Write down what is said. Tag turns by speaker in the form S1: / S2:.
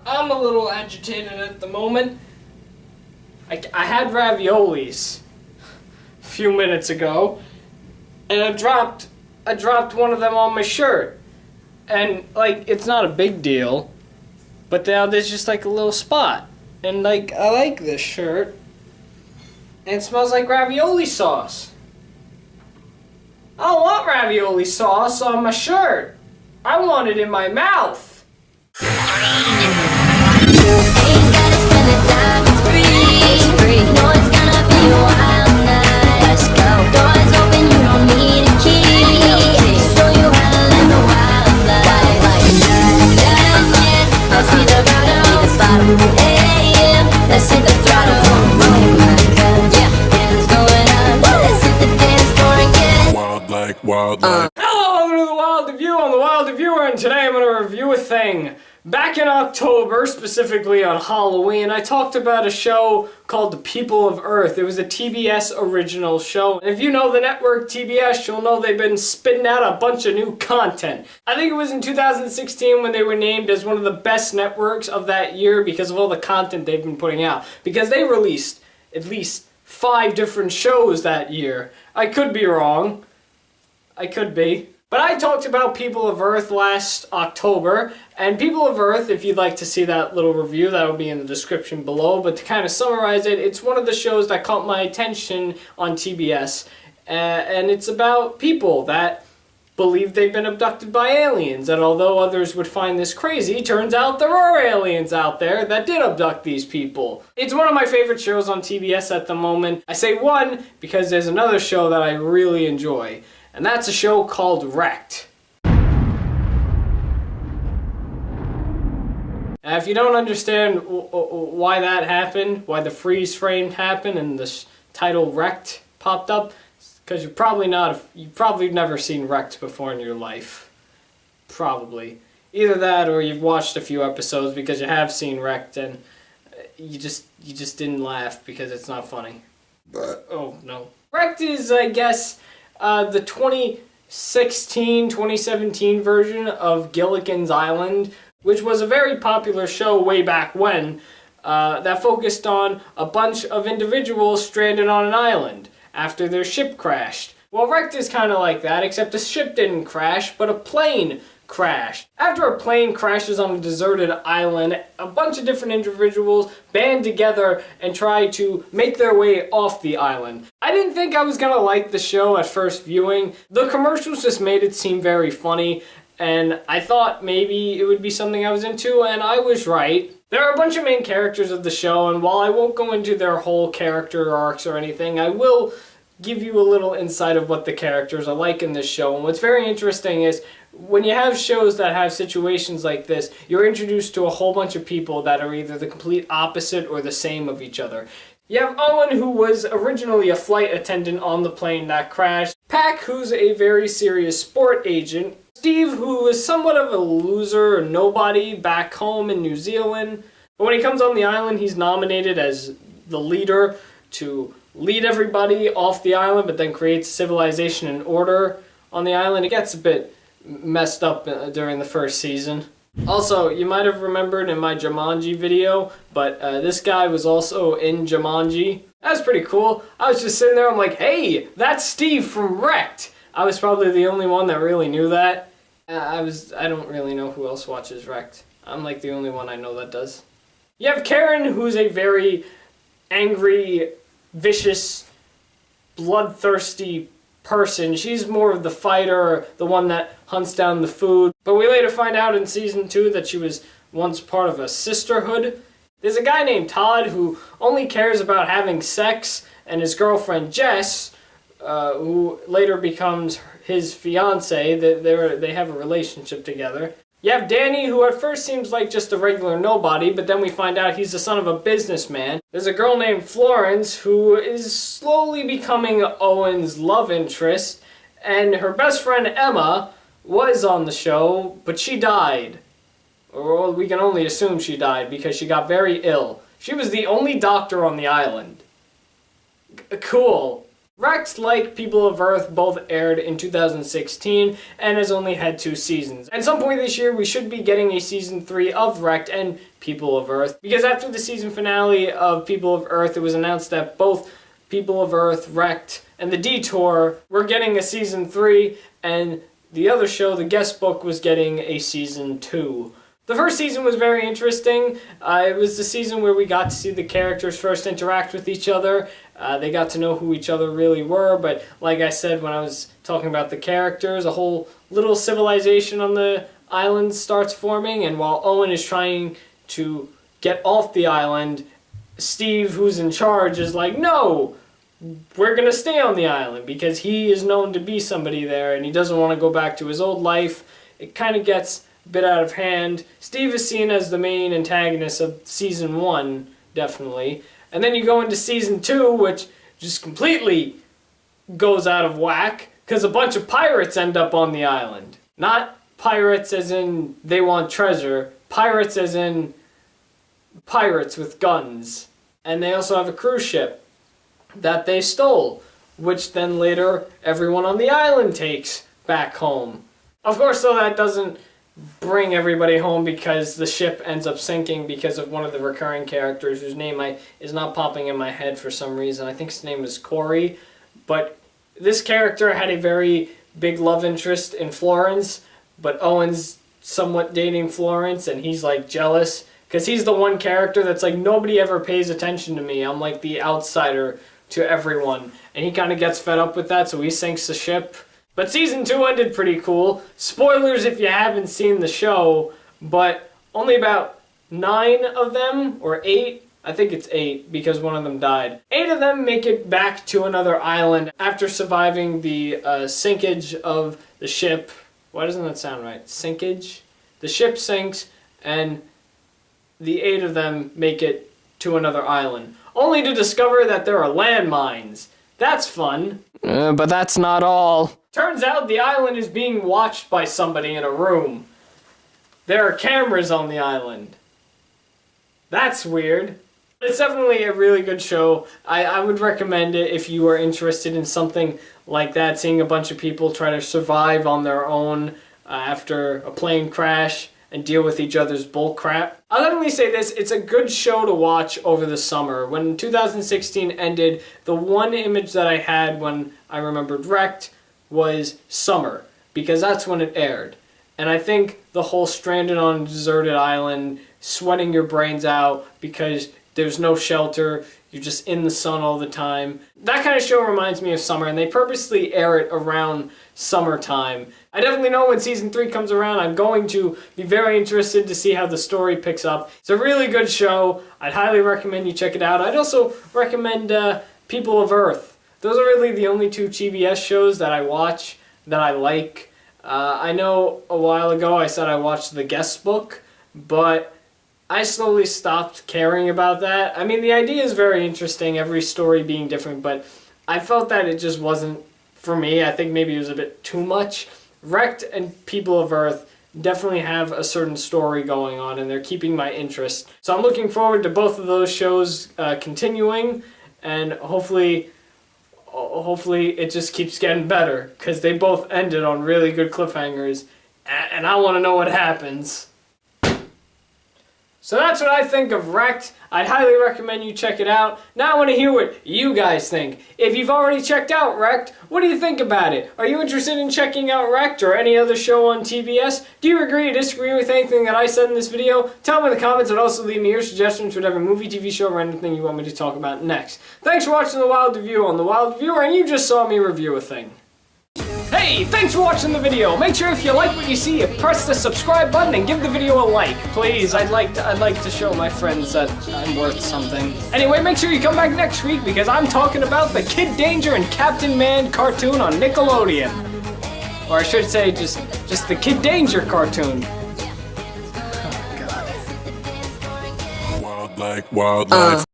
S1: I'm a little agitated at the moment. I had raviolis a few minutes ago, and I dropped one of them on my shirt. And, like, it's not a big deal, but now there's just, like, a little spot. And, like, I like this shirt, and it smells like ravioli sauce. I don't want ravioli sauce on my shirt. I want it in my mouth. Hello, welcome to The Wild View. I'm The Wild Viewer, and today I'm going to review a thing. Back in October, specifically on Halloween, I talked about a show called The People of Earth. It was a TBS original show. And if you know the network TBS, you'll know they've been spitting out a bunch of new content. I think it was in 2016 when they were named as one of the best networks of that year because of all the content they've been putting out. Because they released at least 5 different shows that year. I could be wrong. I could be. But I talked about People of Earth last October, and People of Earth, if you'd like to see that little review, that will be in the description below. But to kind of summarize it, it's one of the shows that caught my attention on TBS, and it's about people that believe they've been abducted by aliens, and although others would find this crazy, turns out there are aliens out there that did abduct these people. It's one of my favorite shows on TBS at the moment. I say one because there's another show that I really enjoy, and that's a show called Wrecked. Now, if you don't understand why that happened, why the freeze frame happened and the title Wrecked popped up, because you've probably never seen Wrecked before in your life. Probably. Either that or you've watched a few episodes because you have seen Wrecked and you just didn't laugh because it's not funny. Oh, no. Wrecked is, I guess, the 2016-2017 version of Gilligan's Island, which was a very popular show way back when, that focused on a bunch of individuals stranded on an island after their ship crashed. Well, Wrecked is kind of like that, except the ship didn't crash, but a plane crashed. After a plane crashes on a deserted island, a bunch of different individuals band together and try to make their way off the island. I didn't think I was gonna like the show at first viewing. The commercials just made it seem very funny, and I thought maybe it would be something I was into, and I was right. There are a bunch of main characters of the show, and while I won't go into their whole character arcs or anything, I will give you a little insight of what the characters are like in this show. And what's very interesting is when you have shows that have situations like this, you're introduced to a whole bunch of people that are either the complete opposite or the same of each other. You have Owen, who was originally a flight attendant on the plane that crashed. Pac, who's a very serious sport agent. Steve, who is somewhat of a loser or nobody back home in New Zealand. But when he comes on the island, he's nominated as the leader to lead everybody off the island, but then creates civilization and order on the island. It gets a bit messed up during the first season. Also, you might have remembered in my Jumanji video, but this guy was also in Jumanji. That's pretty cool. I was just sitting there, I'm like, hey, that's Steve from Wrecked. I was probably the only one that really knew that. I don't really know who else watches Wrecked. I'm like the only one I know that does. You have Karen, who's a very angry, vicious, bloodthirsty person. She's more of the fighter, the one that hunts down the food. But we later find out in season 2 that she was once part of a sisterhood. There's a guy named Todd who only cares about having sex, and his girlfriend Jess, who later becomes his fiance. They have a relationship together. You have Danny, who at first seems like just a regular nobody, but then we find out he's the son of a businessman. There's a girl named Florence, who is slowly becoming Owen's love interest, and her best friend Emma was on the show, but she died. Or we can only assume she died because she got very ill. She was the only doctor on the island. Cool. Wrecked, like People of Earth, both aired in 2016 and has only had 2 seasons. At some point this year, we should be getting a season 3 of Wrecked and People of Earth, because after the season finale of People of Earth, it was announced that both People of Earth, Wrecked, and The Detour were getting a season 3, and the other show, The Guest Book, was getting a season 2. The first season was very interesting. It was the season where we got to see the characters first interact with each other. They got to know who each other really were, but like I said when I was talking about the characters, a whole little civilization on the island starts forming, and while Owen is trying to get off the island, Steve, who's in charge, is like, no, we're gonna stay on the island, because he is known to be somebody there, and he doesn't want to go back to his old life. It kind of gets a bit out of hand. Steve is seen as the main antagonist of season 1, definitely. And then you go into season 2, which just completely goes out of whack, because a bunch of pirates end up on the island. Not pirates as in they want treasure, pirates as in pirates with guns. And they also have a cruise ship that they stole, which then later everyone on the island takes back home. Of course, though, that doesn't bring everybody home, because the ship ends up sinking because of one of the recurring characters whose name is not popping in my head for some reason. I think his name is Corey. But this character had a very big love interest in Florence, but Owen's somewhat dating Florence, and he's like jealous because he's the one character that's like, nobody ever pays attention to me. I'm like the outsider to everyone. And he kind of gets fed up with that, so he sinks the ship. But season 2 ended pretty cool. Spoilers if you haven't seen the show, but only about 9 of them, or 8, I think it's 8 because one of them died. 8 of them make it back to another island after surviving the sinkage of the ship. Why doesn't that sound right? Sinkage? The ship sinks, and the 8 of them make it to another island, only to discover that there are landmines. That's fun. But that's not all. Turns out the island is being watched by somebody in a room. There are cameras on the island. That's weird. It's definitely a really good show. I would recommend it if you are interested in something like that, seeing a bunch of people try to survive on their own after a plane crash and deal with each other's bull crap. I'll definitely say this, it's a good show to watch over the summer. When 2016 ended, the one image that I had when I remembered Wrecked was summer, because that's when it aired. And I think the whole stranded on a deserted island, sweating your brains out because there's no shelter, you're just in the sun all the time. That kind of show reminds me of summer, and they purposely air it around summertime. I definitely know when season 3 comes around, I'm going to be very interested to see how the story picks up. It's a really good show. I'd highly recommend you check it out. I'd also recommend People of Earth. Those are really the only 2 TBS shows that I watch that I like. I know a while ago I said I watched The Guest Book, but I slowly stopped caring about that. I mean, the idea is very interesting, every story being different, but I felt that it just wasn't for me. I think maybe it was a bit too much. Wrecked and People of Earth definitely have a certain story going on, and they're keeping my interest. So I'm looking forward to both of those shows continuing, and hopefully it just keeps getting better, because they both ended on really good cliffhangers, and I want to know what happens. So that's what I think of Wrecked. I'd highly recommend you check it out. Now I want to hear what you guys think. If you've already checked out Wrecked, what do you think about it? Are you interested in checking out Wrecked or any other show on TBS? Do you agree or disagree with anything that I said in this video? Tell me in the comments, and also leave me your suggestions for whatever movie, TV show, or anything you want me to talk about next. Thanks for watching The Wild Review on The Wild Reviewer, and you just saw me review a thing. Hey, thanks for watching the video. Make sure if you like what you see, you press the subscribe button and give the video a like. Please, I'd like to show my friends that I'm worth something. Anyway, make sure you come back next week, because I'm talking about the Kid Danger and Captain Man cartoon on Nickelodeon. Or I should say just the Kid Danger cartoon. Oh, God. Wild like wildlife.